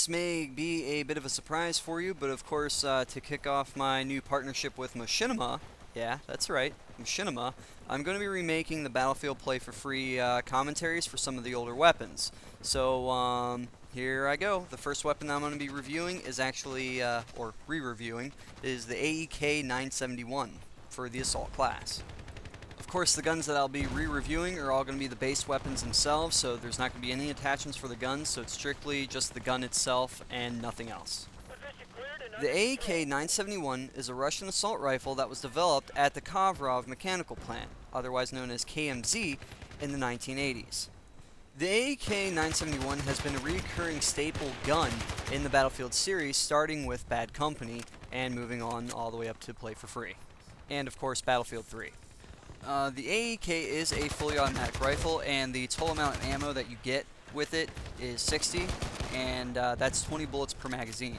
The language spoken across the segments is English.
this may be a bit of a surprise for you, but of course, to kick off my new partnership with Machinima, yeah, that's right, Machinima, I'm going to be remaking the Battlefield Play4Free commentaries for some of the older weapons. So, here I go. The first weapon that I'm going to be reviewing is actually, or re-reviewing, is the AEK-971 for the Assault class. Of course, the guns that I'll be re-reviewing are all going to be the base weapons themselves, so there's not going to be any attachments for the guns, so it's strictly just the gun itself and nothing else. The AEK-971 is a Russian assault rifle that was developed at the Kovrov Mechanical Plant, otherwise known as KMZ, in the 1980s. The AEK-971 has been a recurring staple gun in the Battlefield series, starting with Bad Company and moving on all the way up to Play4Free, and of course Battlefield 3. The AEK is a fully automatic rifle, and the total amount of ammo that you get with it is 60, and that's 20 bullets per magazine.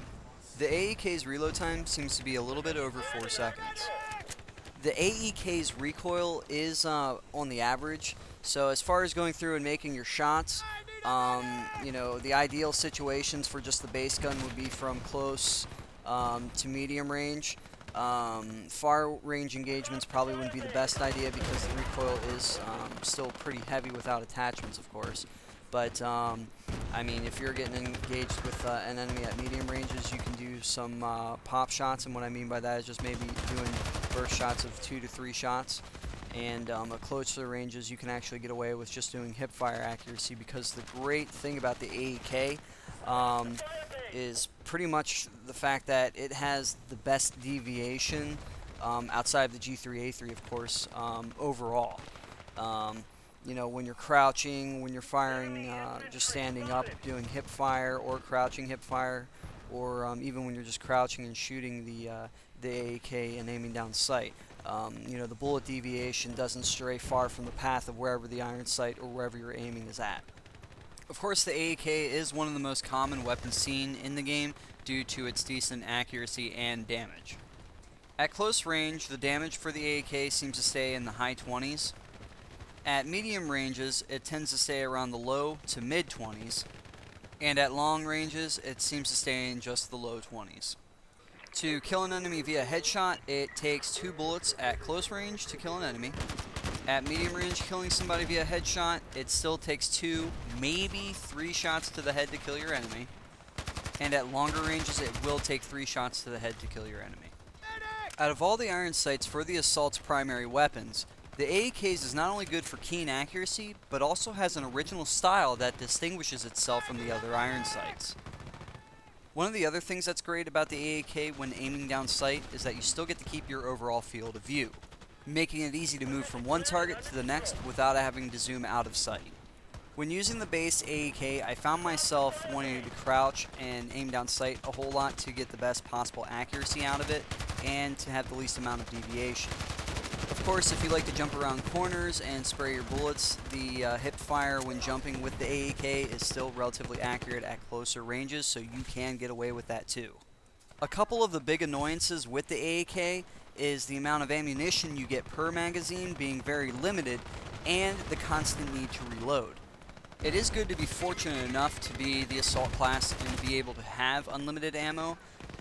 The AEK's reload time seems to be a little bit over 4 seconds. The AEK's recoil is on the average, so as far as going through and making your shots, the ideal situations for just the base gun would be from close to medium range. Far range engagements probably wouldn't be the best idea because the recoil is still pretty heavy without attachments, of course. But, I mean, if you're getting engaged with an enemy at medium ranges, you can do some pop shots, and what I mean by that is just maybe doing burst shots of 2 to 3 shots. And at closer ranges, you can actually get away with just doing hip fire accuracy, because the great thing about the AEK is pretty much the fact that it has the best deviation outside of the G3A3, of course, overall. When you're crouching, when you're firing, just standing up, doing hip fire or crouching hip fire, or even when you're just crouching and shooting the AEK and aiming down sight. The bullet deviation doesn't stray far from the path of wherever the iron sight or wherever you're aiming is at. Of course, the AEK is one of the most common weapons seen in the game due to its decent accuracy and damage. At close range, the damage for the AEK seems to stay in the high 20s. At medium ranges, it tends to stay around the low to mid 20s. And at long ranges, it seems to stay in just the low 20s. To kill an enemy via headshot, it takes 2 bullets at close range to kill an enemy. At medium range, killing somebody via headshot, it still takes 2, maybe 3 shots to the head to kill your enemy. And at longer ranges, it will take 3 shots to the head to kill your enemy. Out of all the iron sights for the Assault's primary weapons, the AEK's is not only good for keen accuracy, but also has an original style that distinguishes itself from the other iron sights. One of the other things that's great about the AEK when aiming down sight is that you still get to keep your overall field of view, making it easy to move from one target to the next without having to zoom out of sight. When using the base AEK, I found myself wanting to crouch and aim down sight a whole lot to get the best possible accuracy out of it and to have the least amount of deviation. Of course, if you like to jump around corners and spray your bullets, the hip fire when jumping with the AEK is still relatively accurate at closer ranges, so you can get away with that too. A couple of the big annoyances with the AEK is the amount of ammunition you get per magazine being very limited and the constant need to reload. It is good to be fortunate enough to be the Assault class and to be able to have unlimited ammo,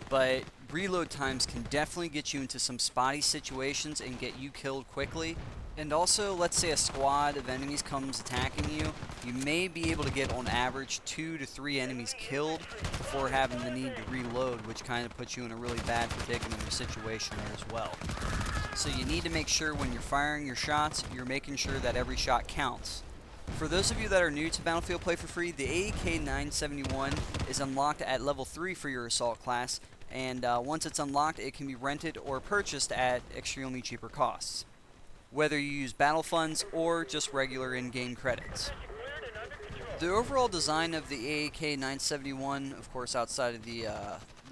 but reload times can definitely get you into some spotty situations and get you killed quickly. And also, let's say a squad of enemies comes attacking you, you may be able to get on average 2 to 3 enemies killed before having the need to reload, which kind of puts you in a really bad predicament or situation there as well. So you need to make sure when you're firing your shots, you're making sure that every shot counts. For those of you that are new to Battlefield Play4Free, the AEK-971 is unlocked at level 3 for your Assault class, and once it's unlocked, it can be rented or purchased at extremely cheaper costs, whether you use battle funds or just regular in-game credits. The overall design of the AEK-971, of course outside of the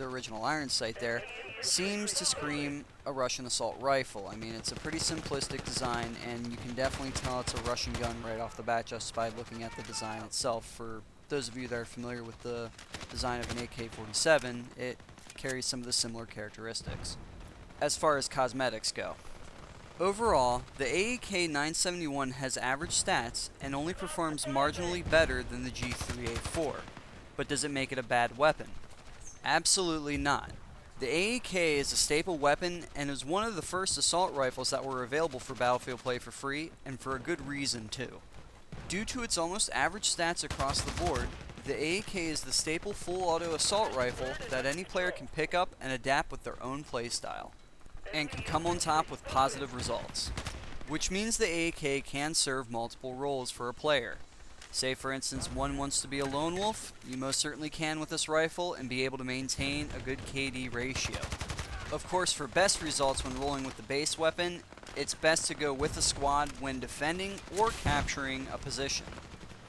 original iron sight there, seems to scream a Russian assault rifle. I mean, it's a pretty simplistic design, and you can definitely tell it's a Russian gun right off the bat just by looking at the design itself. For those of you that are familiar with the design of an AK-47, it carries some of the similar characteristics. As far as cosmetics go, overall, the AEK-971 has average stats and only performs marginally better than the G3A4. But does it make it a bad weapon? Absolutely not. The AEK is a staple weapon and is one of the first assault rifles that were available for Battlefield Play for free, and for a good reason too. Due to its almost average stats across the board, the AEK is the staple full auto assault rifle that any player can pick up and adapt with their own playstyle, and can come on top with positive results. Which means the AEK can serve multiple roles for a player. Say for instance one wants to be a lone wolf, you most certainly can with this rifle and be able to maintain a good KD ratio. Of course, for best results when rolling with the base weapon, it's best to go with a squad when defending or capturing a position.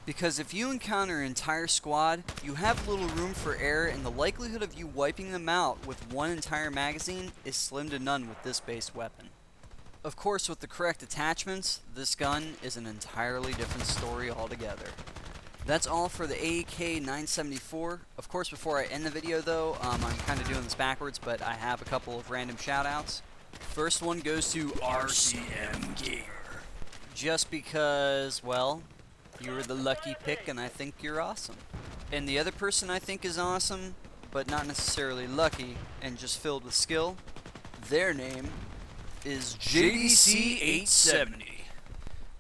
Because if you encounter an entire squad, you have little room for error, and the likelihood of you wiping them out with one entire magazine is slim to none with this base weapon. Of course, with the correct attachments, this gun is an entirely different story altogether. That's all for the AEK-974. Of course, before I end the video though, I'm kind of doing this backwards, but I have a couple of random shoutouts. First one goes to RCM Gamer. Just because, well, you were the lucky pick and I think you're awesome. And the other person I think is awesome, but not necessarily lucky, and just filled with skill, their name is JDC870.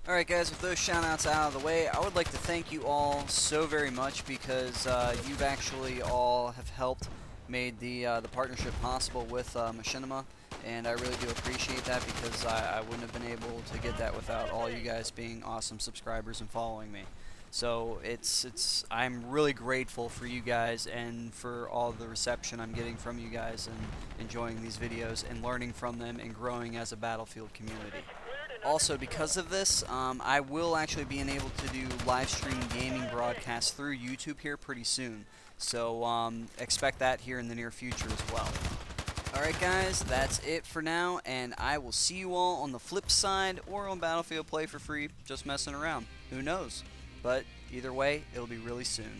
Alright guys, with those shoutouts out of the way, I would like to thank you all so very much, because you've actually all have helped made the partnership possible with Machinima, and I really do appreciate that, because I wouldn't have been able to get that without all you guys being awesome subscribers and following me. So I'm really grateful for you guys and for all the reception I'm getting from you guys and enjoying these videos and learning from them and growing as a Battlefield community. Also, because of this, I will actually be able to do live stream gaming broadcasts through YouTube here pretty soon. So expect that here in the near future as well. Alright guys, that's it for now, and I will see you all on the flip side or on Battlefield Play for Free, just messing around. Who knows? But either way, it'll be really soon.